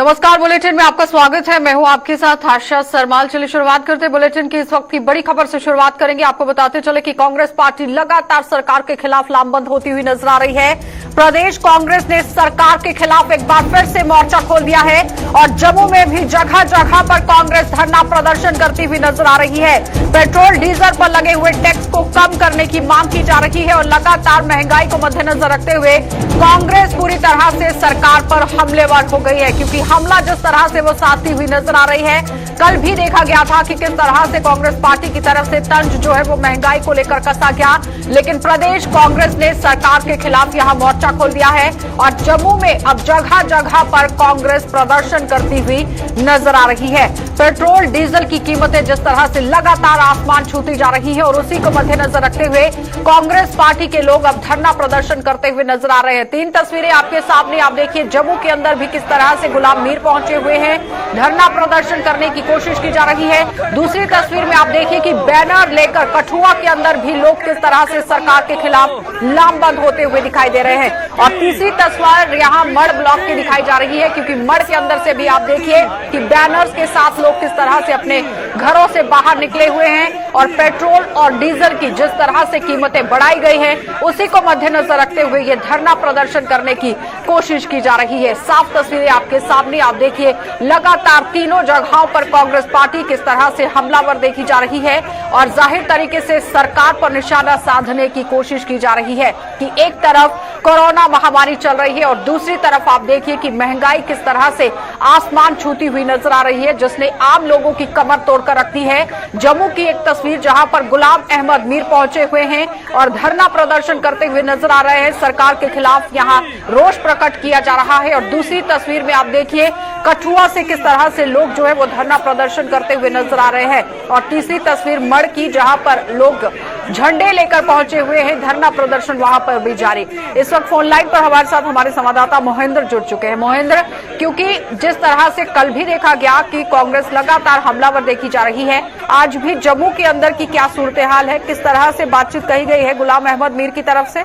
नमस्कार, बुलेटिन में आपका स्वागत है। मैं हूं आपके साथ आशा सरमाल। चलिए शुरुआत करते हैं बुलेटिन की इस वक्त की बड़ी खबर से शुरुआत करेंगे। आपको बताते चले कि कांग्रेस पार्टी लगातार सरकार के खिलाफ लामबंद होती हुई नजर आ रही है। प्रदेश कांग्रेस ने सरकार के खिलाफ एक बार फिर से मोर्चा खोल दिया है और जम्मू में भी जगह जगह पर कांग्रेस धरना प्रदर्शन करती हुई नजर आ रही है। पेट्रोल डीजल पर लगे हुए टैक्स को कम करने की मांग की जा रही है और लगातार महंगाई को मद्देनजर रखते हुए कांग्रेस पूरी तरह से सरकार पर हमलेवर हो गई है, क्योंकि हमला जिस तरह से वो साधती हुई नजर आ रही है, कल भी देखा गया था कि किस तरह से कांग्रेस पार्टी की तरफ से तंज जो है वो महंगाई को लेकर कसा गया। लेकिन प्रदेश कांग्रेस ने सरकार के खिलाफ यहां मोर्चा खोल दिया है और जम्मू में अब जगह जगह पर कांग्रेस प्रदर्शन करती हुई नजर आ रही है। पेट्रोल डीजल की कीमतें जिस तरह से लगातार आसमान छूती जा रही है और उसी को मद्देनजर रखते हुए कांग्रेस पार्टी के लोग अब धरना प्रदर्शन करते हुए नजर आ रहे हैं। 3 तस्वीरें आपके सामने, आप देखिए जम्मू के अंदर भी किस तरह से गुलाम मीर पहुंचे हुए हैं, धरना प्रदर्शन करने की कोशिश की जा रही है। दूसरी तस्वीर में आप देखिए कि बैनर लेकर कठुआ के अंदर भी लोग किस तरह से सरकार के खिलाफ लामबंद होते हुए दिखाई दे रहे हैं। और तीसरी तस्वीर यहां मड़ ब्लॉक की दिखाई जा रही है, क्योंकि मड़ के अंदर से भी आप देखिए कि बैनर्स के साथ लोग किस तरह से अपने घरों से बाहर निकले हुए हैं और पेट्रोल और डीजल की जिस तरह से कीमतें बढ़ाई गई हैं उसी को मद्देनजर रखते हुए ये धरना प्रदर्शन करने की कोशिश की जा रही है। साफ तस्वीरें आपके सामने, आप देखिए लगातार तीनों जगहों पर कांग्रेस पार्टी किस तरह से हमलावर देखी जा रही है और जाहिर तरीके से सरकार पर निशाना साधने की कोशिश की जा रही है कि एक तरफ कोरोना महामारी चल रही है और दूसरी तरफ आप देखिए कि महंगाई किस तरह से आसमान छूती हुई नजर आ रही है, जिसने आम लोगों की कमर तोड़कर रखी है। जम्मू की एक तस्वीर जहां पर गुलाम अहमद मीर पहुंचे हुए हैं और धरना प्रदर्शन करते हुए नजर आ रहे हैं, सरकार के खिलाफ यहां रोष प्रकट किया जा रहा है। और दूसरी तस्वीर में आप देखिए कठुआ से किस तरह से लोग जो है वो धरना प्रदर्शन करते हुए नजर आ रहे हैं। और तीसरी तस्वीर मड़ की, जहां पर लोग झंडे लेकर पहुंचे हुए हैं, धरना प्रदर्शन वहां पर भी जारी। इस वक्त फोन लाइन पर हमारे साथ हमारे संवाददाता मोहिंद्र जुड़ चुके हैं। मोहिंद्र, क्योंकि जिस तरह से कल भी देखा गया कि कांग्रेस लगातार हमलावर देखी जा रही है, आज भी जम्मू के अंदर की क्या सूरत हाल है, किस तरह से बातचीत कही गई है गुलाम अहमद मीर की तरफ से?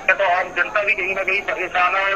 तो आम जनता भी कहीं ना कहीं परेशान है और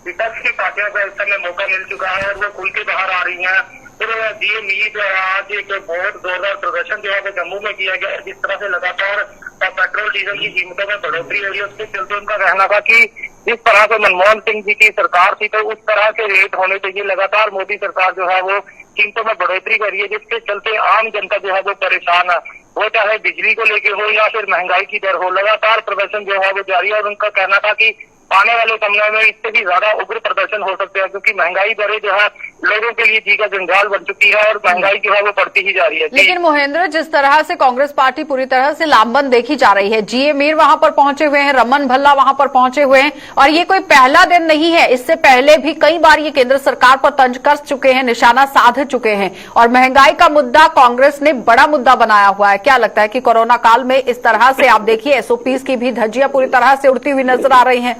विपक्ष की पार्टियों को इस समय मौका मिल चुका है और वो खुल के बाहर आ रही हैं। फिर डीएम मीर आज एक बहुत जोरदार प्रदर्शन जो है वो जम्मू में किया गया, जिस तरह से लगातार पेट्रोल डीजल की कीमतों में बढ़ोतरी हो रही है, उसके चलते उनका कहना था कि जिस तरह से मनमोहन सिंह जी की सरकार थी तो उस तरह के रेट होने चाहिए। लगातार मोदी सरकार जो है वो कीमतों में बढ़ोतरी कर रही है, जिसके चलते आम जनता जो है वो परेशान है, वो चाहे बिजली को लेके हो या फिर महंगाई की दर हो। लगातार प्रदर्शन जो है वो जारी है और उनका कहना था कि आने वाले समय में इससे भी ज्यादा उग्र प्रदर्शन हो सकते हैं, क्योंकि महंगाई दरें जो है लोगों के लिए जी का जंजाल बन चुकी है और महंगाई जो है वो बढ़ती ही जा रही है। लेकिन मोहिंद्र, जिस तरह से कांग्रेस पार्टी पूरी तरह से लामबंद देखी जा रही है, जीए मीर वहां पर पहुंचे हुए हैं, रमन भल्ला वहां पर पहुंचे हुए हैं और ये कोई पहला दिन नहीं है, इससे पहले भी कई बार ये केंद्र सरकार पर तंज कस चुके हैं, निशाना साध चुके हैं और महंगाई का मुद्दा कांग्रेस ने बड़ा मुद्दा बनाया हुआ है। क्या लगता है कि कोरोना काल में इस तरह से आप देखिए एसओपीज की भी धज्जियां पूरी तरह से उड़ती हुई नजर आ रही हैं?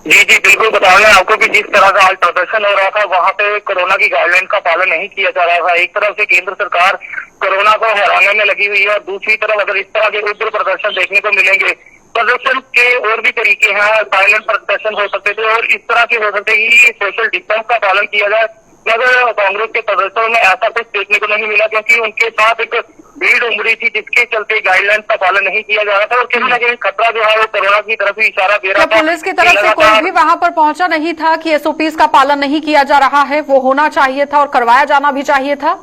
जी बिल्कुल, बता रहे हैं आपको कि जिस तरह का आज प्रदर्शन हो रहा था वहाँ पे कोरोना की गाइडलाइन का पालन नहीं किया जा रहा था। एक तरफ से केंद्र सरकार कोरोना को हराने में लगी हुई है और दूसरी तरफ अगर इस तरह के उग्र प्रदर्शन देखने को मिलेंगे, प्रदर्शन के और भी तरीके हैं, साइलेंट प्रदर्शन हो सकते थे और इस तरह के हो सकते हैं कि सोशल डिस्टेंस का पालन किया जाए, मगर कांग्रेस के प्रदर्शनों में ऐसा कुछ देखने को नहीं मिला, क्योंकि उनके साथ एक भीड़ उमड़ी थी जिसके चलते गाइडलाइन का पालन नहीं किया जा रहा था और कहीं ना कहीं खतरा जो है वो कोरोना की तरफ ही इशारा दे रहा था। पुलिस की तरफ से कोई भी वहां पर पहुंचा नहीं था कि एसओपीज का पालन नहीं किया जा रहा है, वो होना चाहिए था और करवाया जाना भी चाहिए था?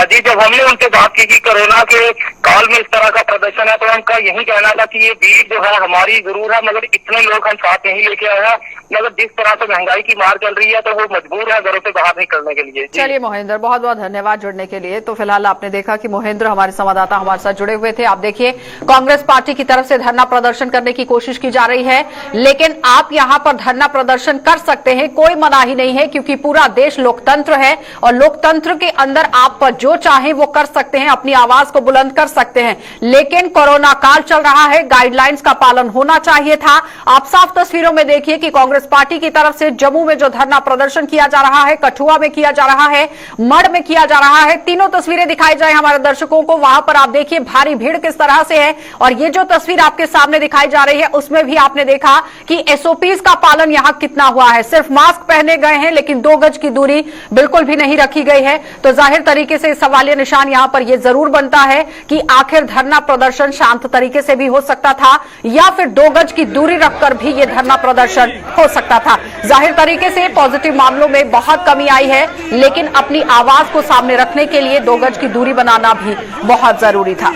जी, जब हमने उनसे बात की कि कोरोना के काल में इस तरह का प्रदर्शन है तो उनका यही कहना था कि ये भीड़ जो है हमारी जरूर है, मगर इतने लोग हम साथ नहीं लेके आए हैं, मगर जिस तरह से महंगाई की मार चल रही है तो वो मजबूर है घरों से बाहर निकलने के लिए। चलिए मोहिंद्र, बहुत बहुत धन्यवाद जुड़ने के लिए। तो फिलहाल आपने देखा कि मोहिंद्र हमारे संवाददाता हमारे साथ जुड़े हुए थे। आप देखिए कांग्रेस पार्टी की तरफ से धरना प्रदर्शन करने की कोशिश की जा रही है, लेकिन आप यहां पर धरना प्रदर्शन कर सकते हैं, कोई मनाही नहीं है, क्योंकि पूरा देश लोकतंत्र है और लोकतंत्र के अंदर आप जो चाहें वो कर सकते हैं, अपनी आवाज को बुलंद कर सकते हैं, लेकिन कोरोना काल चल रहा है, गाइडलाइंस का पालन होना चाहिए था। आप साफ तस्वीरों में देखिए कि कांग्रेस पार्टी की तरफ से जम्मू में जो धरना प्रदर्शन किया जा रहा है, कठुआ में किया जा रहा है, मढ़ में किया जा रहा है, तीनों तस्वीरें दिखाई जाए हमारे दर्शकों को। वहां पर आप देखिए भारी भीड़ किस तरह से है, और ये जो तस्वीर आपके सामने दिखाई जा रही है उसमें भी आपने देखा कि एसओपीज का पालन यहां कितना हुआ है। सिर्फ मास्क पहने गए हैं, लेकिन 2 गज की दूरी बिल्कुल भी नहीं रखी गई है। तो जाहिर तरीके से सवालिया निशान यहां पर यह जरूर बनता है कि आखिर धरना प्रदर्शन शांत तरीके से भी हो सकता था, या फिर 2 गज की दूरी रखकर भी यह धरना प्रदर्शन हो सकता था। जाहिर तरीके से पॉजिटिव मामलों में बहुत कमी आई है, लेकिन अपनी आवाज को सामने रखने के लिए 2 गज की दूरी बनाना भी बहुत जरूरी था।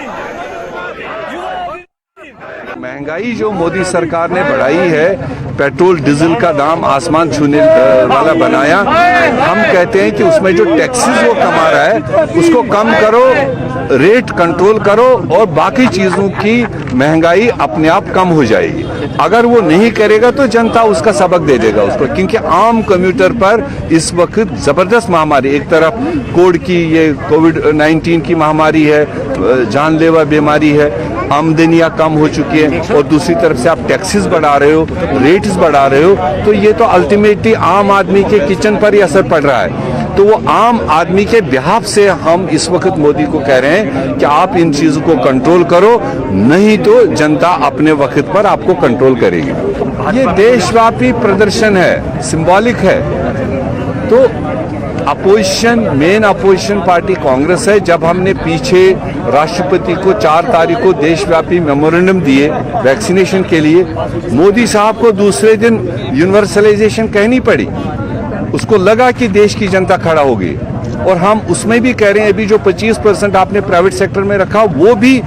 महंगाई जो मोदी सरकार ने बढ़ाई है, पेट्रोल डीजल का दाम आसमान छूने वाला बनाया। हम कहते हैं कि उसमें जो टैक्सेस वो कमा रहा है उसको कम करो, रेट कंट्रोल करो, और बाकी चीजों की महंगाई अपने आप कम हो जाएगी। अगर वो नहीं करेगा तो जनता उसका सबक दे देगा उसको, क्योंकि आम कम्यूटर पर इस वक्त जबरदस्त महामारी, एक तरफ कोविड की ये कोविड-19 की महामारी है, जानलेवा बीमारी है, आमदनियां कम हो चुकी है, और दूसरी तरफ से आप टैक्सेस बढ़ा रहे हो, रेट्स बढ़ा रहे हो, तो ये तो अल्टीमेटली आम आदमी के किचन पर ही असर पड़ रहा है। तो वो आम आदमी के बिहाफ से हम इस वक्त मोदी को कह रहे हैं कि आप इन चीजों को कंट्रोल करो, नहीं तो जनता अपने वक्त पर आपको कंट्रोल करेगी। ये देशव्यापी प्रदर्शन है, सिंबॉलिक है। तो opposition, main opposition party Congress है। जब हमने पीछे राष्ट्रपति को 4 तारीख को देशव्यापी मेमोरेंडम दिए वैक्सीनेशन के लिए, मोदी साहब को दूसरे दिन यूनिवर्सलाइजेशन कहनी पड़ी। उसको लगा कि देश की जनता खड़ा होगी, और हम उसमें भी कह रहे हैं अभी जो 25% आपने प्राइवेट सेक्टर में रखा वो भी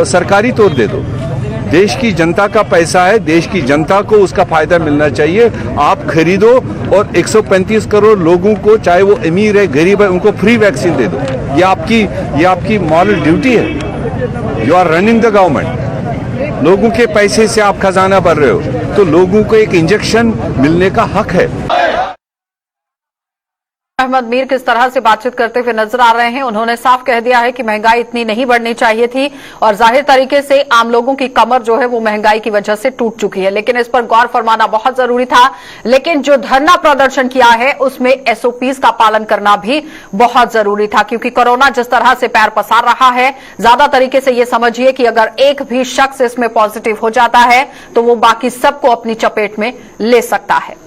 सरकारी तौर दे दो। देश की जनता का पैसा है, देश की जनता को उसका फायदा मिलना चाहिए। आप खरीदो और 135 करोड़ लोगों को, चाहे वो अमीर है गरीब है, उनको फ्री वैक्सीन दे दो। ये आपकी मॉरल ड्यूटी है। You are running the government. लोगों के पैसे से आप खजाना भर रहे हो, तो लोगों को एक इंजेक्शन मिलने का हक है। अहमद मीर किस तरह से बातचीत करते हुए नजर आ रहे हैं। उन्होंने साफ कह दिया है कि महंगाई इतनी नहीं बढ़नी चाहिए थी, और जाहिर तरीके से आम लोगों की कमर जो है वो महंगाई की वजह से टूट चुकी है, लेकिन इस पर गौर फरमाना बहुत जरूरी था। लेकिन जो धरना प्रदर्शन किया है उसमें एसओपीज का पालन करना भी बहुत जरूरी था, क्योंकि कोरोना जिस तरह से पैर पसार रहा है, ज्यादा तरीके से ये समझिए कि अगर एक भी शख्स इसमें पॉजिटिव हो जाता है तो वो बाकी सबको अपनी चपेट में ले सकता है।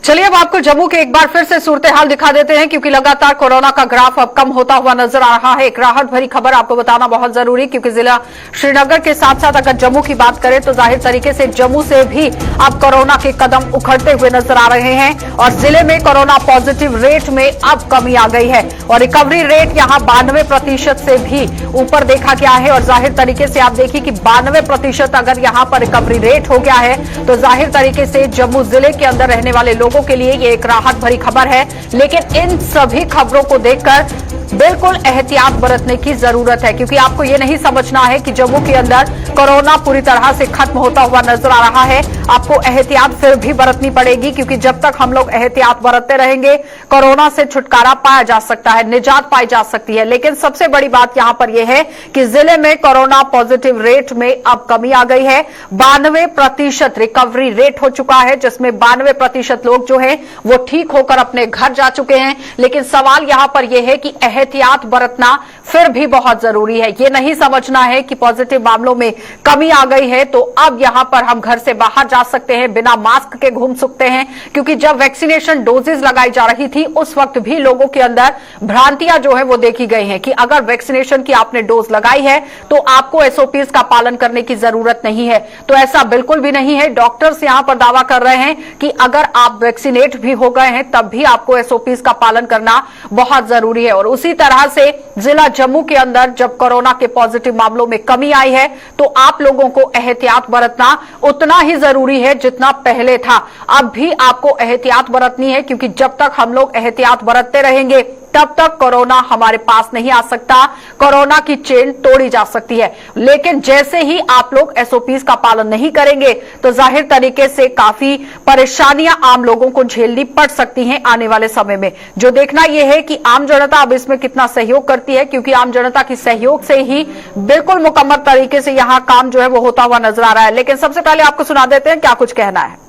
चलिए अब आपको जम्मू के एक बार फिर से सूरत हाल दिखा देते हैं, क्योंकि लगातार कोरोना का ग्राफ अब कम होता हुआ नजर आ रहा है। एक राहत भरी खबर आपको बताना बहुत जरूरी, क्योंकि जिला श्रीनगर के साथ साथ अगर जम्मू की बात करें तो जाहिर तरीके से जम्मू से भी अब कोरोना के कदम उखड़ते हुए नजर आ रहे हैं, और जिले में कोरोना पॉजिटिव रेट में अब कमी आ गई है, और रिकवरी रेट यहां 92% से भी ऊपर देखा गया है। और जाहिर तरीके से आप देखिए कि 92% अगर यहां पर रिकवरी रेट हो गया है तो जाहिर तरीके से जम्मू जिले के अंदर रहने वाले लोगों के लिए ये एक राहत भरी खबर है। लेकिन इन सभी खबरों को देखकर बिल्कुल एहतियात बरतने की जरूरत है, क्योंकि आपको ये नहीं समझना है कि जम्मू के अंदर कोरोना पूरी तरह से खत्म होता हुआ नजर आ रहा है। आपको एहतियात फिर भी बरतनी पड़ेगी, क्योंकि जब तक हम लोग एहतियात बरतते रहेंगे कोरोना से छुटकारा पाया जा सकता है, निजात पाई जा सकती है। लेकिन सबसे बड़ी बात यहां पर यह है कि जिले में कोरोना पॉजिटिव रेट में अब कमी आ गई है। 92% रिकवरी रेट हो चुका है, जिसमें 92% लोग जो है वो ठीक होकर अपने घर जा चुके हैं। लेकिन सवाल यहां पर यह है कि एहतियात बरतना फिर भी बहुत जरूरी है। यह नहीं समझना है कि पॉजिटिव मामलों में कमी आ गई है तो अब यहां पर हम घर से बाहर जा सकते हैं, बिना मास्क के घूम सकते हैं, क्योंकि जब वैक्सीनेशन डोजेज लगाई जा रही थी उस वक्त भी लोगों के अंदर भ्रांतियां जो है वो देखी गई हैं कि अगर वैक्सीनेशन की आपने डोज लगाई है तो आपको एसओपीज का पालन करने की जरूरत नहीं है। तो ऐसा बिल्कुल भी नहीं है। डॉक्टर्स यहां पर दावा कर रहे हैं कि अगर आप वैक्सीनेट भी हो गए हैं तब भी आपको एसओपीज का पालन करना बहुत जरूरी है। और उसी तरह से जिला जम्मू के अंदर जब कोरोना के पॉजिटिव मामलों में कमी आई है तो आप लोगों को एहतियात बरतना उतना ही जरूरी है जितना पहले था। अब भी आपको एहतियात बरतनी है, क्योंकि जब तक हम लोग एहतियात बरतते रहेंगे तब तक कोरोना हमारे पास नहीं आ सकता, कोरोना की चेन तोड़ी जा सकती है। लेकिन जैसे ही आप लोग एसओपीज का पालन नहीं करेंगे तो जाहिर तरीके से काफी परेशानियां आम लोगों को झेलनी पड़ सकती हैं आने वाले समय में। जो देखना यह है कि आम जनता अब इसमें कितना सहयोग करती है, क्योंकि आम जनता की सहयोग से ही बिल्कुल मुकम्मल तरीके से यहां काम जो है वो होता हुआ नजर आ रहा है। लेकिन सबसे पहले आपको सुना देते हैं क्या कुछ कहना है।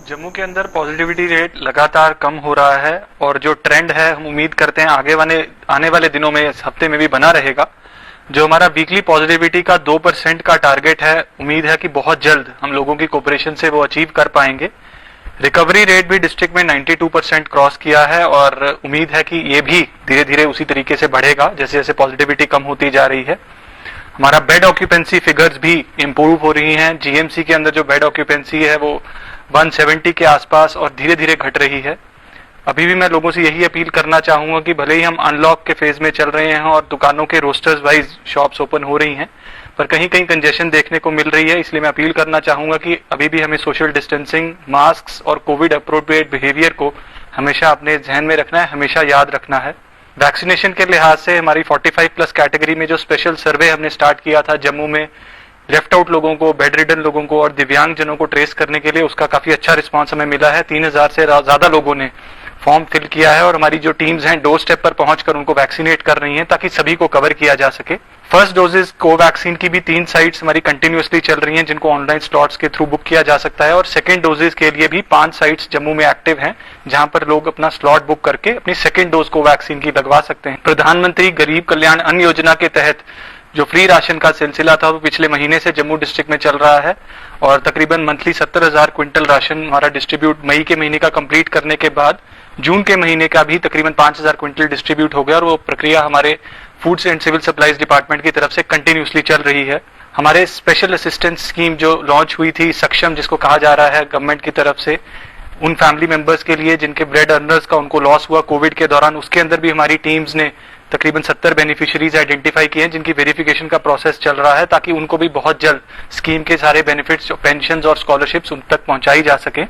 जम्मू के अंदर पॉजिटिविटी रेट लगातार कम हो रहा है और जो ट्रेंड है हम उम्मीद करते हैं आने वाले दिनों में, इस हफ्ते में भी बना रहेगा। जो हमारा वीकली पॉजिटिविटी का 2% का टारगेट है, उम्मीद है कि बहुत जल्द हम लोगों की कोऑपरेशन से वो अचीव कर पाएंगे। रिकवरी रेट भी डिस्ट्रिक्ट में 92% क्रॉस किया है और उम्मीद है कि ये भी धीरे धीरे उसी तरीके से बढ़ेगा जैसे जैसे पॉजिटिविटी कम होती जा रही है। हमारा बेड ऑक्यूपेंसी फिगर्स भी इंप्रूव हो रही हैं। जीएमसी के अंदर जो बेड ऑक्यूपेंसी है वो 170 के आसपास और धीरे धीरे घट रही है। अभी भी मैं लोगों से यही अपील करना चाहूंगा कि भले ही हम अनलॉक के फेज में चल रहे हैं और दुकानों के रोस्टर्स वाइज शॉप्स ओपन हो रही हैं, पर कहीं कहीं कंजेशन देखने को मिल रही है। इसलिए मैं अपील करना चाहूंगा कि अभी भी हमें सोशल डिस्टेंसिंग, मास्क और कोविड अप्रोप्रिएट बिहेवियर को हमेशा अपने ध्यान में रखना है, हमेशा याद रखना है। वैक्सीनेशन के लिहाज से हमारी 45+ कैटेगरी में जो स्पेशल सर्वे हमने स्टार्ट किया था जम्मू में, लेफ्ट आउट लोगों को, बेड रिडन लोगों को और दिव्यांग जनों को ट्रेस करने के लिए, उसका काफी अच्छा रिस्पांस हमें मिला है। 3000 से ज्यादा लोगों ने फॉर्म फिल किया है और हमारी जो टीम्स हैं डोर स्टेप पर पहुंचकर उनको वैक्सीनेट कर रही हैं ताकि सभी को कवर किया जा सके। फर्स्ट डोजेज कोवैक्सीन की भी 3 साइट्स हमारी कंटिन्यूअसली चल रही हैं जिनको ऑनलाइन स्लॉट्स के थ्रू बुक किया जा सकता है और सेकंड डोजेज के लिए भी 5 साइट्स जम्मू में एक्टिव हैं जहां पर लोग अपना स्लॉट बुक करके अपनी सेकंड डोज कोवैक्सीन की लगवा सकते हैं। प्रधानमंत्री गरीब कल्याण अन्न योजना के तहत जो फ्री राशन का सिलसिला था वो पिछले महीने से जम्मू डिस्ट्रिक्ट में चल रहा है और तकरीबन मंथली 70,000 क्विंटल राशन हमारा डिस्ट्रीब्यूट मई के महीने का कंप्लीट करने के बाद जून के महीने का भी तकरीबन 5,000 क्विंटल डिस्ट्रीब्यूट हो गया और वो प्रक्रिया हमारे foods and civil supplies department की तरफ से कंटिन्यूसली चल रही है। हमारे स्पेशल असिस्टेंस स्कीम जो लॉन्च हुई थी, सक्षम जिसको कहा जा रहा है गवर्नमेंट की तरफ से, उन फैमिली मेंबर्स के लिए जिनके ब्रेड अर्नर्स का उनको लॉस हुआ कोविड के दौरान, उसके अंदर भी हमारी टीम्स ने तकरीबन 70 बेनिफिशियरीज आइडेंटिफाई किए हैं जिनकी वेरिफिकेशन का प्रोसेस चल रहा है ताकि उनको भी बहुत जल्द स्कीम के सारे बेनिफिट्स, पेंशन और स्कॉलरशिप्स उन तक पहुंचाई जा सके।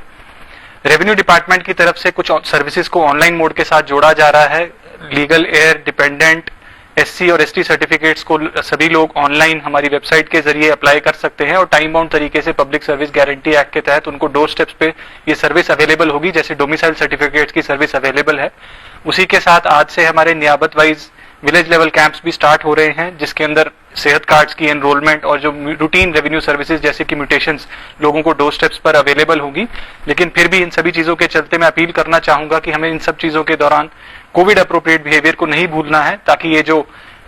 रेवेन्यू डिपार्टमेंट की तरफ से कुछ सर्विसेज को ऑनलाइन मोड के साथ जोड़ा जा रहा है। लीगल एयर, डिपेंडेंट, SC और ST सर्टिफिकेट्स को सभी लोग ऑनलाइन हमारी वेबसाइट के जरिए अप्लाई कर सकते हैं और टाइम बाउंड तरीके से पब्लिक सर्विस गारंटी एक्ट के तहत उनको डोर स्टेप्स पे ये सर्विस अवेलेबल होगी जैसे डोमिसाइल सर्टिफिकेट्स की सर्विस अवेलेबल है। उसी के साथ आज से हमारे नियाबत वाइज विलेज लेवल कैंप्स भी स्टार्ट हो रहे हैं जिसके अंदर सेहत कार्ड्स की एनरोलमेंट और जो रूटीन रेवेन्यू सर्विसेज जैसे कि म्यूटेशंस लोगों को डोर स्टेप्स पर अवेलेबल होगी। लेकिन फिर भी इन सभी चीजों के चलते मैं अपील करना चाहूंगा कि हमें इन सब चीजों के दौरान कोविड अप्रोप्रिएट बिहेवियर को नहीं भूलना है ताकि ये जो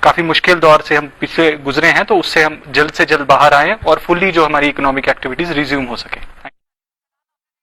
काफी मुश्किल दौर से हम पिछले गुजरे हैं तो उससे हम जल्द से जल्द बाहर आए और फुल्ली जो हमारी इकोनॉमिक एक्टिविटीज रिज्यूम हो सके।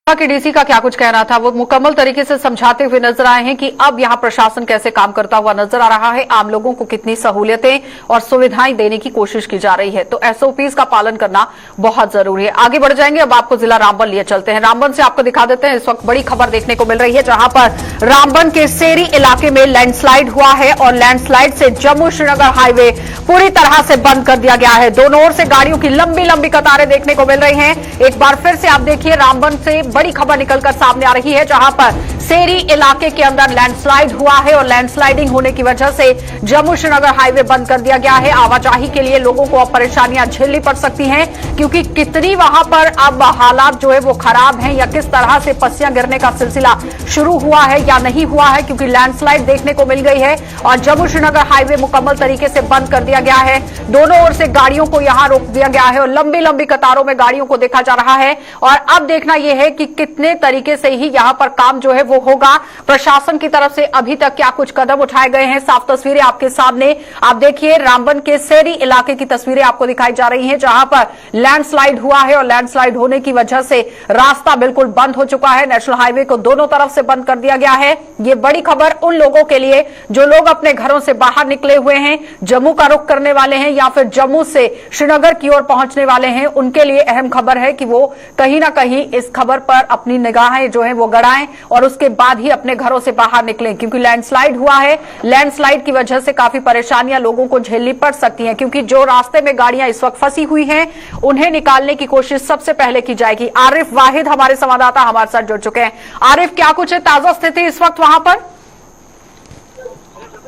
कि डीसी का क्या कुछ कहना था, वो मुकम्मल तरीके से समझाते हुए नजर आए हैं कि अब यहां प्रशासन कैसे काम करता हुआ नजर आ रहा है, आम लोगों को कितनी सहूलियतें और सुविधाएं देने की कोशिश की जा रही है। तो एसओपीज का पालन करना बहुत जरूरी है। आगे बढ़ जाएंगे, अब आपको जिला रामबन लिए चलते हैं। रामबन से आपको दिखा देते हैं, इस वक्त बड़ी खबर देखने को मिल रही है जहां पर रामबन के सेरी इलाके में लैंडस्लाइड हुआ है और लैंडस्लाइड से जम्मू श्रीनगर हाईवे पूरी तरह से बंद कर दिया गया है। दोनों ओर से गाड़ियों की लंबी लंबी कतारें देखने को मिल रही हैं। एक बार फिर से आप देखिए, रामबन से बड़ी खबर निकलकर सामने आ रही है जहां पर सेरी इलाके के अंदर लैंडस्लाइड हुआ है और लैंडस्लाइडिंग होने की वजह से जम्मू श्रीनगर हाईवे बंद कर दिया गया है। आवाजाही के लिए लोगों को अब परेशानियां झेलनी पड़ सकती हैं क्योंकि कितनी वहां पर अब हालात जो है वो खराब हैं या किस तरह से पस्सियां गिरने का सिलसिला शुरू हुआ है या नहीं हुआ है, क्योंकि लैंडस्लाइड देखने को मिल गई है और जम्मू श्रीनगर हाईवे मुकम्मल तरीके से बंद कर दिया गया है। दोनों ओर से गाड़ियों को यहां रोक दिया गया है और लंबी लंबी कतारों में गाड़ियों को देखा जा रहा है। और अब देखना यह है कि कितने तरीके से ही यहां पर काम जो है वो होगा। प्रशासन की तरफ से अभी तक क्या कुछ कदम उठाए गए हैं, साफ तस्वीरें आपके सामने। आप देखिए, रामबन के सेरी इलाके की तस्वीरें आपको दिखाई जा रही हैं जहां पर लैंडस्लाइड हुआ है और लैंडस्लाइड होने की वजह से रास्ता बिल्कुल बंद हो चुका है। नेशनल हाईवे को दोनों तरफ से बंद कर दिया गया है। ये बड़ी खबर उन लोगों के लिए जो लोग अपने घरों से बाहर निकले हुए हैं, जम्मू का रुख करने वाले हैं या फिर जम्मू से श्रीनगर की ओर पहुंचने वाले हैं, उनके लिए अहम खबर है कि वो कहीं ना कहीं इस खबर पर अपनी निगाहें जो है वो गड़ाएं और उसके बाद ही अपने घरों से बाहर निकलें, क्योंकि लैंडस्लाइड हुआ है। लैंडस्लाइड की वजह से काफी परेशानियां लोगों को झेलनी पड़ सकती हैं, क्योंकि जो रास्ते में गाड़ियां इस वक्त फंसी हुई हैं उन्हें निकालने की कोशिश सबसे पहले की जाएगी। आरिफ वाहिद हमारे संवाददाता हमारे साथ जुड़ चुके हैं। आरिफ, क्या कुछ है ताजा स्थिति इस वक्त वहां पर?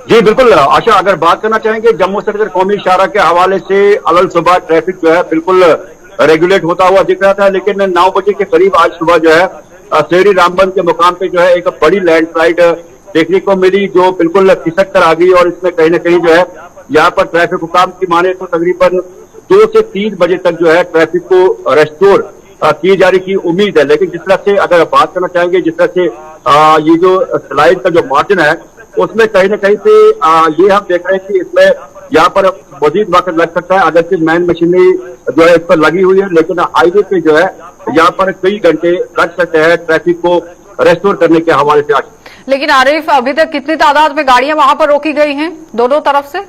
जी बिल्कुल आशा, अगर बात करना चाहेंगे जम्मू श्रीनगर कौमी शाहरा के हवाले से अलग सुबह ट्रैफिक जो है बिल्कुल रेगुलेट होता हुआ दिख रहा था, लेकिन 9 बजे के करीब आज सुबह जो है शेरी रामबन के मुकाम पे जो है एक बड़ी लैंडस्लाइड देखने को मिली, जो बिल्कुल खिसक कर आ गई और इसमें कहीं ना कहीं जो है यहाँ पर ट्रैफिक हुकाम की माने तो तकरीबन 2 से 3 बजे तक जो है ट्रैफिक को रेस्टोर की जाने की उम्मीद है। लेकिन जिस तरह से अगर बात करना चाहेंगे, जिस तरह से ये जो स्लाइड का जो मार्जिन है उसमें कहीं ना कहीं पे ये हम देख रहे हैं कि इसमें यहाँ पर मजीद वक्त लग सकता है। अगर सिर्फ मैन मशीनरी जो है इस पर लगी हुई है, लेकिन हाईवे पे जो है यहाँ पर कई घंटे लग सकते हैं ट्रैफिक को रेस्टोर करने के हवाले से। लेकिन आरिफ, अभी तक कितनी तादाद में गाड़ियां वहां पर रोकी गई हैं दोनों तरफ से?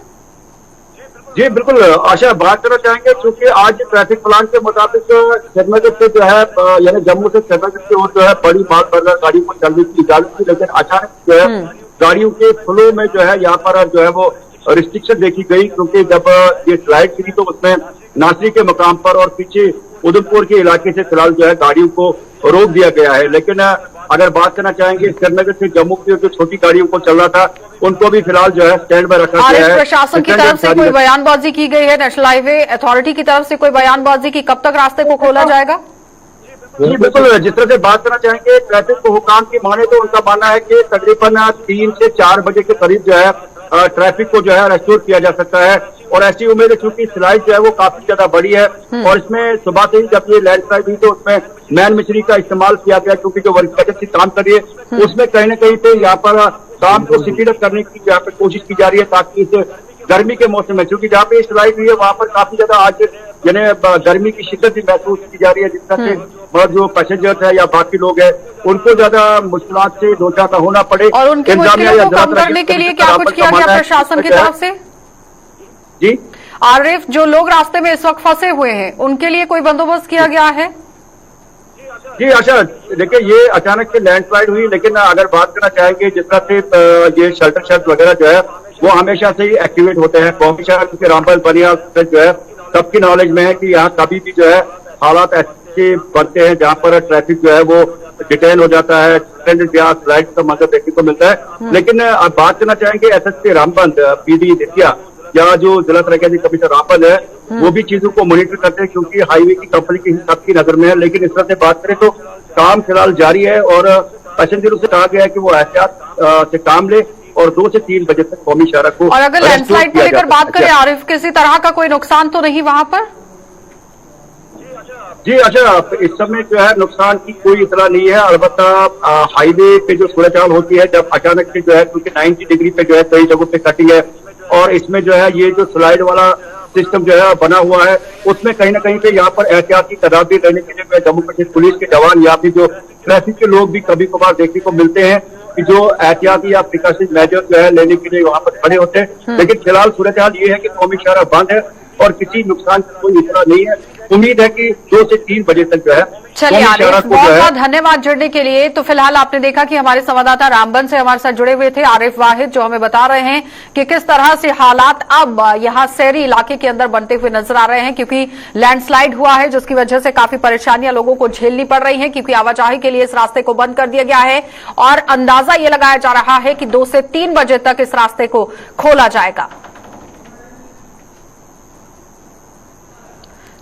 जी बिल्कुल आशा, बात करना चाहेंगे क्योंकि आज ट्रैफिक प्लान के मुताबिक श्रीनगर से जो है यानी जम्मू से श्रीनगर की ओर जो है बड़ी माल भरकर गाड़ी को चलने की इजाजत थी, लेकिन अचानक जो है गाड़ियों के फ्लो में जो है यहाँ पर जो है वो रिस्ट्रिक्शन देखी गई, क्योंकि जब ये स्लाइड गिरी तो उसमें नासरी के मुकाम पर और पीछे उधमपुर के इलाके से फिलहाल जो है गाड़ियों को रोक दिया गया है। लेकिन अगर बात करना चाहेंगे श्रीनगर से जम्मू की जो छोटी गाड़ियों को चल रहा था उनको भी फिलहाल जो है स्टैंड में रखा गया है। प्रशासन की तरफ से कोई बयानबाजी की गई है, नेशनल हाईवे अथॉरिटी की तरफ से कोई बयानबाजी की, कब तक रास्ते को खोला जाएगा? जी बिल्कुल, जिस तरह से बात करना चाहेंगे ट्रैफिक को हुकाम की माने तो उनका मानना है कि तकरीबन 3 से 4 बजे के करीब जो है ट्रैफिक को जो है रेस्टोर किया जा सकता है। और ऐसी उम्मीद है क्योंकि स्लाइड जो है वो काफी ज्यादा बड़ी है और इसमें सुबह से ही जब ये लैंडस्लाइड हुई तो उसमें मैन मशीनरी का इस्तेमाल किया गया, क्योंकि जो वर्क एजेंसी काम कर रही है उसमें कहीं ना कहीं पे यहाँ पर काम को स्पीड अप करने की यहाँ पे कोशिश की जा रही है, ताकि इस गर्मी के मौसम में, क्योंकि जहाँ पे स्लाइड हुई है वहां पर काफी ज्यादा आज यानी गर्मी की शिद्दत भी महसूस की जा रही है, जिस तरह से जो पैसेंजर्स है या बाकी लोग हैं उनको ज्यादा मुश्किलात से दो चार होना पड़े। और उनकी मुश्किलों को कम करने के लिए क्या कुछ किया गया प्रशासन की तरफ से? जी आरिफ, जो लोग रास्ते में इस वक्त फंसे हुए हैं उनके लिए कोई बंदोबस्त किया गया है? जी अच्छा, देखिए ये अचानक से लैंडस्लाइड हुई, लेकिन अगर बात करना चाहेंगे जिस तरह से ये शेल्टर शेल्टर वगैरह जो है वो हमेशा से ही एक्टिवेट होते हैं कौमी शहर के रामबन बनिया जो है सबकी नॉलेज में है कि यहाँ कभी भी जो है हालात ऐसे बनते हैं जहाँ पर ट्रैफिक जो है वो डिटेन हो जाता है, स्लाइड का मंजर देखने को मिलता है। लेकिन अब बात करना चाहेंगे एसएसपी रामबन पीडी दितिया या जो जिला तरक्की कमिश्नर रामबन है वो भी चीजों को मॉनिटर करते हैं, क्योंकि हाईवे की कंपनी की सबकी नजर में है। लेकिन इस तरह से बात करें तो काम फिलहाल जारी है और पैसेंजरों से कहा गया है कि वो एहतियात से काम ले और 2 से 3 बजे तक कौमी शहर को। और अगर लैंडस्लाइड को लेकर बात करें आरिफ, किसी तरह का कोई नुकसान तो नहीं वहां पर? जी अच्छा, इस समय जो है नुकसान की कोई इतला नहीं है। अलबत्ता हाईवे पे जो सूरत-ए-हाल होती है जब अचानक से जो है क्योंकि 90 डिग्री पे जो है कई जगहों पे कटिंग है और इसमें जो है ये जो स्लाइड वाला सिस्टम जो है बना हुआ है उसमें कहीं ना कहीं पे यहाँ पर एहतियाती तदाबीर लेने के लिए जम्मू कश्मीर पुलिस के जवान या फिर जो ट्रैफिक के लोग भी कभी कभार देखने को मिलते हैं कि जो एहतियाती या प्रिकॉशन मेजर जो है लेने के लिए वहाँ पर खड़े होते हैं। लेकिन फिलहाल सूरत-ए-हाल ये है कि कौमी शहर बंद है और किसी नुकसान की कोई इतना नहीं है। उम्मीद है कि 2 से 3 बजे तक जो है। चलिए आरिफ, बहुत बहुत धन्यवाद जुड़ने के लिए। तो फिलहाल आपने देखा कि हमारे संवाददाता रामबन से हमारे साथ जुड़े हुए थे आरिफ वाहिद, जो हमें बता रहे हैं कि किस तरह से हालात अब यहाँ शहरी इलाके के अंदर बनते हुए नजर आ रहे हैं, क्योंकि लैंडस्लाइड हुआ है जिसकी वजह से काफी परेशानियां लोगों को झेलनी पड़ रही हैं, क्योंकि आवाजाही के लिए इस रास्ते को बंद कर दिया गया है और अंदाजा ये लगाया जा रहा है कि 2 से 3 बजे तक इस रास्ते को खोला जाएगा।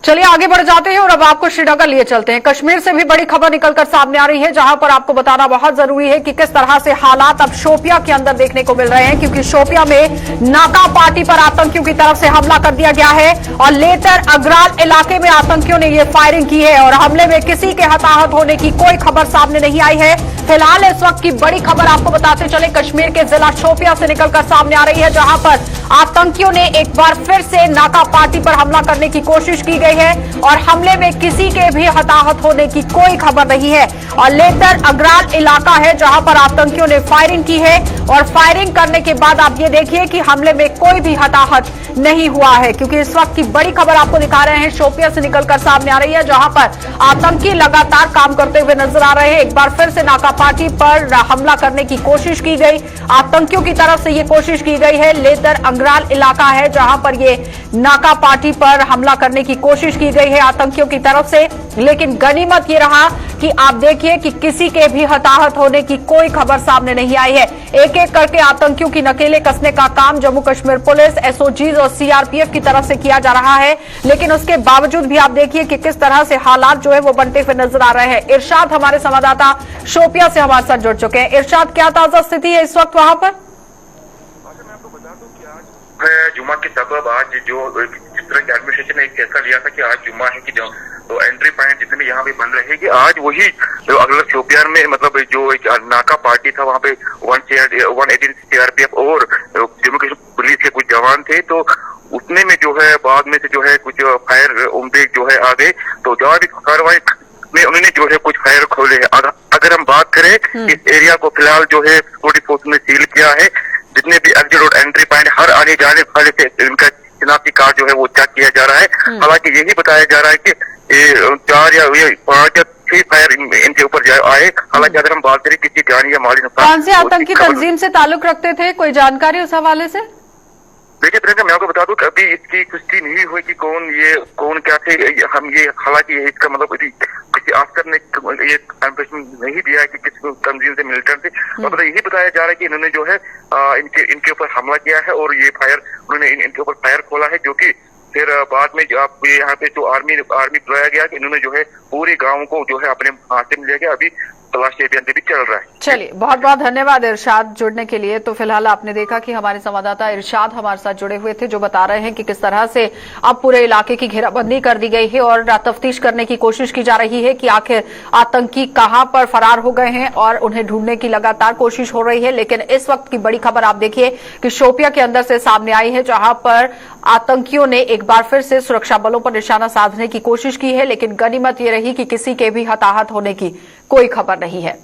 चलिए आगे बढ़ जाते हैं और अब आपको श्रीनगर लिए चलते हैं। कश्मीर से भी बड़ी खबर निकलकर सामने आ रही है, जहां पर आपको बताना बहुत जरूरी है कि किस तरह से हालात अब शोपिया के अंदर देखने को मिल रहे हैं, क्योंकि शोपिया में नाका पार्टी पर आतंकियों की तरफ से हमला कर दिया गया है और लेतर अग्राल इलाके में आतंकियों ने यह फायरिंग की है और हमले में किसी के हताहत होने की कोई खबर सामने नहीं आई है। फिलहाल इस वक्त की बड़ी खबर आपको बताते चले कश्मीर के जिला शोपिया से निकलकर सामने आ रही है, जहां पर आतंकियों ने एक बार फिर से नाका पार्टी पर हमला करने की कोशिश की गई है और हमले में किसी के भी हताहत होने की कोई खबर नहीं है। और लेतर अग्राल इलाका है जहां पर आतंकियों ने फायरिंग की है और फायरिंग करने के बाद आप ये देखिए कि हमले में कोई भी हताहत नहीं हुआ है, क्योंकि इस वक्त की बड़ी खबर आपको दिखा रहे हैं शोपिया से निकलकर सामने आ रही है, जहां पर आतंकी लगातार काम करते हुए नजर आ रहे हैं। एक बार फिर से नाका पार्टी पर हमला करने की कोशिश की गई, आतंकियों की तरफ से ये कोशिश की गई है। लेतर अग्राल इलाका है जहां पर ये नाका पार्टी पर हमला करने की कोशिश कोशिश की गई है आतंकियों की तरफ से, लेकिन गनीमत ये रहा कि आप देखिए कि किसी के भी हताहत होने की कोई खबर सामने नहीं आई है। एक एक करके आतंकियों की नकेले कसने का काम जम्मू कश्मीर पुलिस, एसओजीज और सीआरपीएफ की तरफ से किया जा रहा है, लेकिन उसके बावजूद भी आप देखिए कि किस तरह से हालात जो है वो बनते हुए नजर आ रहे हैं। इरशाद हमारे संवाददाता शोपिया से हमारे साथ जुड़ चुके हैं। इरशाद, क्या ताजा स्थिति है इस वक्त वहां पर? जुमा के सबब आज जो जिस तरह की एडमिनिस्ट्रेशन ने एक फैसला लिया था कि आज जुम्मा है कि तो एंट्री पॉइंट जितने यहाँ पे बंद रहेगी, आज वही जो अगला शोपियान में मतलब जो एक नाका पार्टी था वहाँ पे 118 सीआरपीएफ और जम्मू कश्मीर पुलिस के कुछ जवान थे, तो उतने में जो है बाद में से जो है कुछ फायर उम्बेग जो है आ गए, तो जवाबी कार्रवाई में उन्होंने जो है कुछ फायर खोले हैं। अगर हम बात करें इस एरिया को फिलहाल जो है सिक्योरिटी फोर्स ने सील किया है, जितने भी एग्जिट और एंट्री पॉइंट हर आने जाने वाले से इनका शिनाख्ती कार्ड जो है वो चेक किया जा रहा है। हालांकि यही बताया जा रहा है कि 4 या 5 या 6 फायर इनके ऊपर आए। हालांकि अगर हम बात करें किसी जानी या माली नुकसान, कौन से आतंकी तंजीम से ताल्लुक रखते थे, कोई जानकारी उस हवाले से? देखिए प्रियंका, मैं आपको बता दूं कि अभी इसकी पुष्टि नहीं हुई कि कौन क्या थे। हम ये हालांकि इसका मतलब किसी ऑफिसर ने ये कंफर्मेशन नहीं दिया है कि किस तंजीम से मिलिटेंट थे, मतलब यही बताया जा रहा है कि इन्होंने जो है इनके ऊपर हमला किया है और ये फायर उन्होंने इनके ऊपर फायर खोला है, जो कि फिर बाद में जो आप यहाँ पे जो आर्मी बुलाया गया कि इन्होंने जो है पूरे गांव को जो है अपने हाथ में लिया गया। अभी तलाशी अभियान भी चल रहा है। चलिए, बहुत बहुत धन्यवाद इरशाद जुड़ने के लिए। तो फिलहाल आपने देखा कि हमारे संवाददाता इरशाद हमारे साथ जुड़े हुए थे, जो बता रहे हैं कि किस तरह से अब पूरे इलाके की घेराबंदी कर दी गई है और तफ्तीश करने की कोशिश की जा रही है कि आखिर आतंकी कहां पर फरार हो गए हैं और उन्हें ढूंढने की लगातार कोशिश हो रही है। लेकिन इस वक्त की बड़ी खबर आप देखिए कि शोपिया के अंदर से सामने आई है, जहां पर आतंकियों ने एक बार फिर से सुरक्षा बलों पर निशाना साधने की कोशिश की है, लेकिन गनीमत ये रही कि किसी के भी हताहत होने की कोई खबर नहीं है।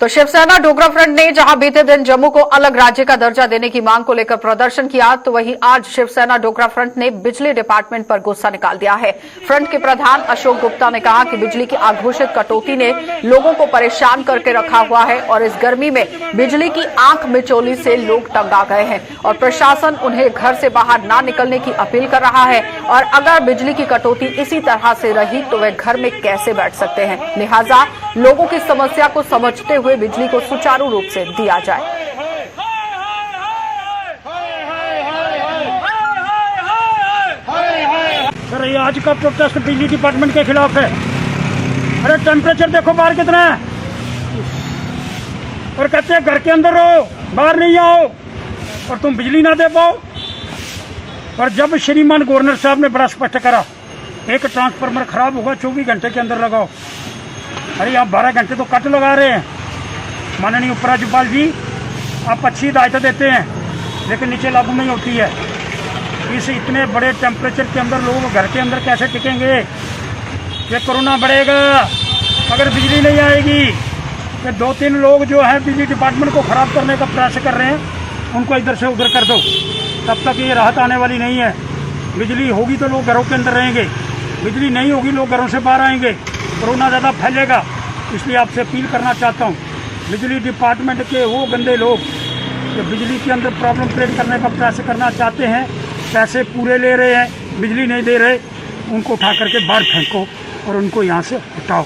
तो शिवसेना डोगरा फ्रंट ने जहां बीते दिन जम्मू को अलग राज्य का दर्जा देने की मांग को लेकर प्रदर्शन किया, तो वहीं आज शिवसेना डोगरा फ्रंट ने बिजली डिपार्टमेंट पर गुस्सा निकाल दिया है। फ्रंट के प्रधान अशोक गुप्ता ने कहा कि बिजली की अघोषित कटौती ने लोगों को परेशान करके रखा हुआ है और इस गर्मी में बिजली की आंख मिचौली से लोग तंग आ गए हैं और प्रशासन उन्हें घर से बाहर ना निकलने की अपील कर रहा है। और अगर बिजली की कटौती इसी तरह से रही तो वे घर में कैसे बैठ सकते हैं। लिहाजा लोगों की समस्या को समझते हुए बिजली को सुचारू रूप से दिया जाए। सर, ये आज का प्रोटेस्ट बिजली डिपार्टमेंट के खिलाफ है। अरे टेम्परेचर देखो बाहर कितना है, और कहते हैं घर के अंदर रहो, बाहर नहीं आओ, और तुम बिजली ना दे पाओ। और जब श्रीमान गवर्नर साहब ने बड़ा स्पष्ट करा, एक ट्रांसफार्मर खराब होगा 24 घंटे के अंदर लगाओ। अरे आप 12 घंटे तो कट लगा रहे हैं। माननीय उपराज्यपाल जी, आप अच्छी हिदायत देते हैं लेकिन नीचे लागू नहीं होती है। इस इतने बड़े टेम्परेचर के अंदर लोग घर के अंदर कैसे टिकेंगे? ये कोरोना बढ़ेगा अगर बिजली नहीं आएगी। ये 2-3 लोग जो हैं बिजली डिपार्टमेंट को खराब करने का प्रयास कर रहे हैं, उनको इधर से उधर कर दो। तब तक ये राहत आने वाली नहीं है। बिजली होगी तो लोग घरों के अंदर रहेंगे, बिजली नहीं होगी लोग घरों से बाहर आएंगे, कोरोना ज़्यादा फैलेगा। इसलिए आपसे अपील करना चाहता हूँ, बिजली डिपार्टमेंट के वो गंदे लोग जो बिजली के अंदर प्रॉब्लम क्रिएट करने का प्रयास करना चाहते हैं, पैसे पूरे ले रहे हैं, बिजली नहीं दे रहे, उनको उठा करके बाहर फेंको और उनको यहाँ से हटाओ।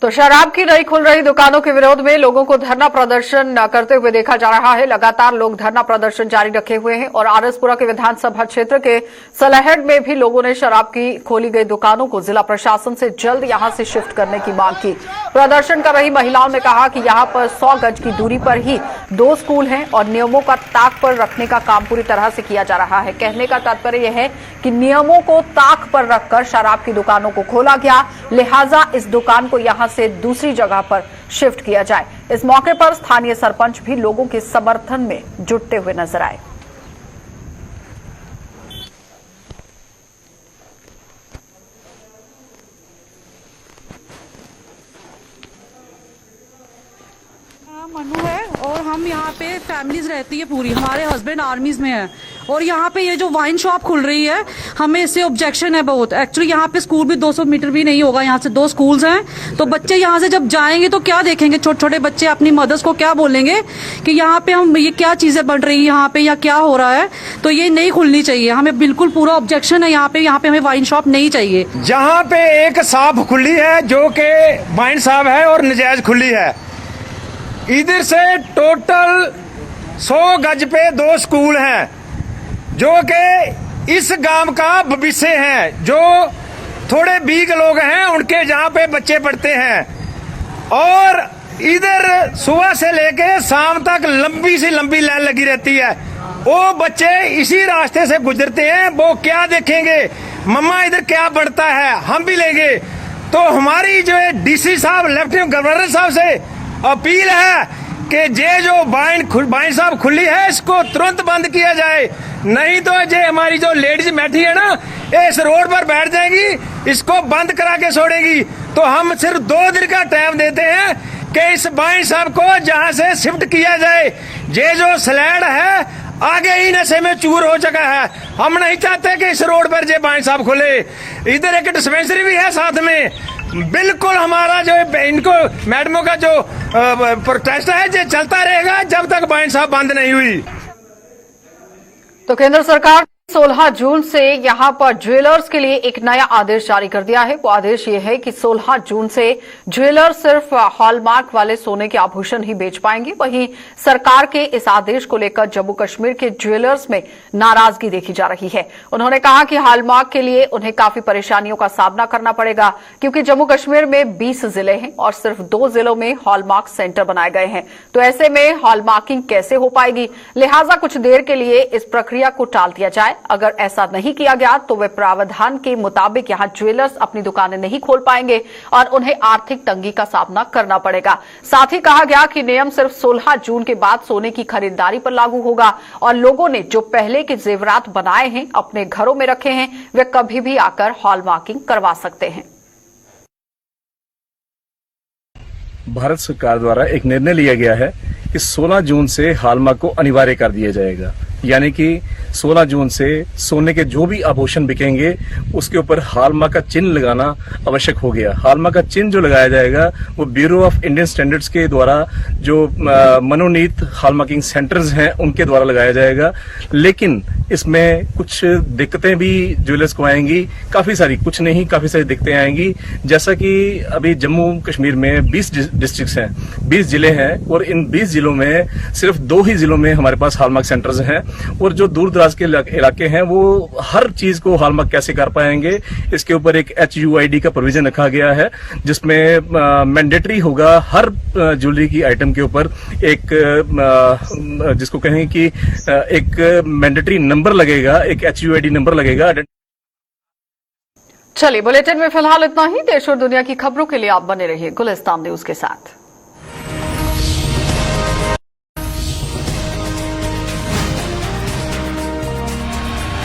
तो शराब की नई खुल रही दुकानों के विरोध में लोगों को धरना प्रदर्शन करते हुए देखा जा रहा है। लगातार लोग धरना प्रदर्शन जारी रखे हुए हैं और आरएसपुरा के विधानसभा क्षेत्र के सलाहट में भी लोगों ने शराब की खोली गई दुकानों को जिला प्रशासन से जल्द यहां से शिफ्ट करने की मांग की। प्रदर्शन कर रही महिलाओं ने कहा कि यहां पर 100 गज की दूरी पर ही 2 स्कूल हैं और नियमों का ताक पर रखने का काम पूरी तरह से किया जा रहा है। कहने का तात्पर्य यह है कि नियमों को ताक पर रखकर शराब की दुकानों को खोला गया, लिहाजा इस दुकान को यहां से दूसरी जगह पर शिफ्ट किया जाए। इस मौके पर स्थानीय सरपंच भी लोगों के समर्थन में जुटते हुए नजर आए। मनु है और हम यहाँ पे फैमिलीज रहती है पूरी, हमारे हस्बैंड आर्मीज में है और यहाँ पे ये जो वाइन शॉप खुल रही है, हमें इससे ऑब्जेक्शन है बहुत। एक्चुअली यहाँ पे स्कूल भी 200 मीटर भी नहीं होगा, यहाँ से 2 स्कूल्स हैं, तो बच्चे यहाँ से जब जाएंगे तो क्या देखेंगे, छोटे छोटे बच्चे अपनी मदर्स को क्या बोलेंगे कि यहाँ पे हम ये क्या चीजें बन रही है यहाँ पे या क्या हो रहा है। तो ये नहीं खुलनी चाहिए, हमें बिल्कुल पूरा ऑब्जेक्शन है यहाँ पे हमें वाइन शॉप नहीं चाहिए। जहाँ पे एक शॉप खुली है जो कि वाइन शॉप है और नजायज खुली है, इधर से टोटल 100 गज पे 2 स्कूल हैं जो कि इस गांव का भविष्य है। जो थोड़े बीग लोग हैं उनके जहां पे बच्चे पढ़ते हैं, और इधर सुबह से लेके शाम तक लंबी सी लंबी लाइन लगी रहती है। वो बच्चे इसी रास्ते से गुजरते हैं, वो क्या देखेंगे मम्मा इधर क्या बढ़ता है, हम भी लेंगे। तो हमारी जो है डीसी साहब, लेफ्टिनेंट गवर्नर साहब से अपील है कि ये जो वाइन साहब खुली है इसको तुरंत बंद किया जाए, नहीं तो ये हमारी जो लेडीज बैठी है ना, इस रोड पर बैठ जाएंगी, इसको बंद करा के छोड़ेगी। तो हम सिर्फ 2 दिन का टाइम देते हैं कि इस वाइन साहब को जहां से शिफ्ट किया जाए। ये जो स्लैड है आगे ही नशे में चूर हो चुका है, हम नहीं चाहते कि इस रोड पर ये वाइन साहब खुले। इधर एक डिस्पेंसरी भी है साथ में। बिल्कुल हमारा जो इनको मैडमों का जो प्रोटेस्ट है ये चलता रहेगा जब तक वाइन शॉप बंद नहीं हुई। तो केंद्र सरकार 16 जून से यहां पर ज्वेलर्स के लिए एक नया आदेश जारी कर दिया है। वो आदेश ये है कि 16 जून से ज्वेलर सिर्फ हॉलमार्क वाले सोने के आभूषण ही बेच पाएंगे। वहीं सरकार के इस आदेश को लेकर जम्मू कश्मीर के ज्वेलर्स में नाराजगी देखी जा रही है। उन्होंने कहा कि हॉलमार्क के लिए उन्हें काफी परेशानियों का सामना करना पड़ेगा, क्योंकि जम्मू कश्मीर में 20 जिले हैं और सिर्फ 2 जिलों में हॉलमार्क सेंटर बनाए गए हैं। तो ऐसे में हॉलमार्किंग कैसे हो पाएगी, लिहाजा कुछ देर के लिए इस प्रक्रिया को टाल दिया जाए। अगर ऐसा नहीं किया गया तो वे प्रावधान के मुताबिक यहां ज्वेलर्स अपनी दुकानें नहीं खोल पाएंगे और उन्हें आर्थिक तंगी का सामना करना पड़ेगा। साथ ही कहा गया कि नियम सिर्फ 16 जून के बाद सोने की खरीदारी पर लागू होगा और लोगों ने जो पहले के जेवरात बनाए हैं, अपने घरों में रखे हैं, वे कभी भी आकर हॉलमार्किंग करवा सकते हैं। भारत सरकार द्वारा एक निर्णय लिया गया है कि 16 जून से हॉलमार्क को अनिवार्य कर दिया जाएगा, यानी कि 16 जून से सोने के जो भी आभूषण बिकेंगे उसके ऊपर हॉलमार्क का चिन्ह लगाना आवश्यक हो गया। हॉलमार्क का चिन्ह जो लगाया जाएगा वो ब्यूरो ऑफ इंडियन स्टैंडर्ड्स के द्वारा, जो मनोनीत हॉलमार्किंग सेंटर्स हैं उनके द्वारा लगाया जाएगा। लेकिन इसमें कुछ दिक्कतें भी ज्वेलर्स को आएंगी, काफी सारी, कुछ नहीं काफी सारी दिक्कतें आएंगी। जैसा कि अभी जम्मू कश्मीर में 20 डिस्ट्रिक्ट्स हैं, 20 जिले हैं, और इन 20 जिलों में सिर्फ 2 ही जिलों में हमारे पास हॉलमार्क सेंटर्स हैं, और जो दूर दराज के इलाके हैं वो हर चीज को हॉलमार्क कैसे कर पाएंगे, इसके ऊपर एक HUID का प्रोविजन रखा गया है, जिसमें मैंडेटरी होगा हर ज्वेलरी की आइटम के ऊपर एक जिसको कहें कि एक मैंडेटरी नंबर लगेगा, एक HUID नंबर लगेगा। चलिए, बुलेटिन में फिलहाल इतना ही। देश और दुनिया की खबरों के लिए आप बने रहिए गुलिस्तान न्यूज के साथ।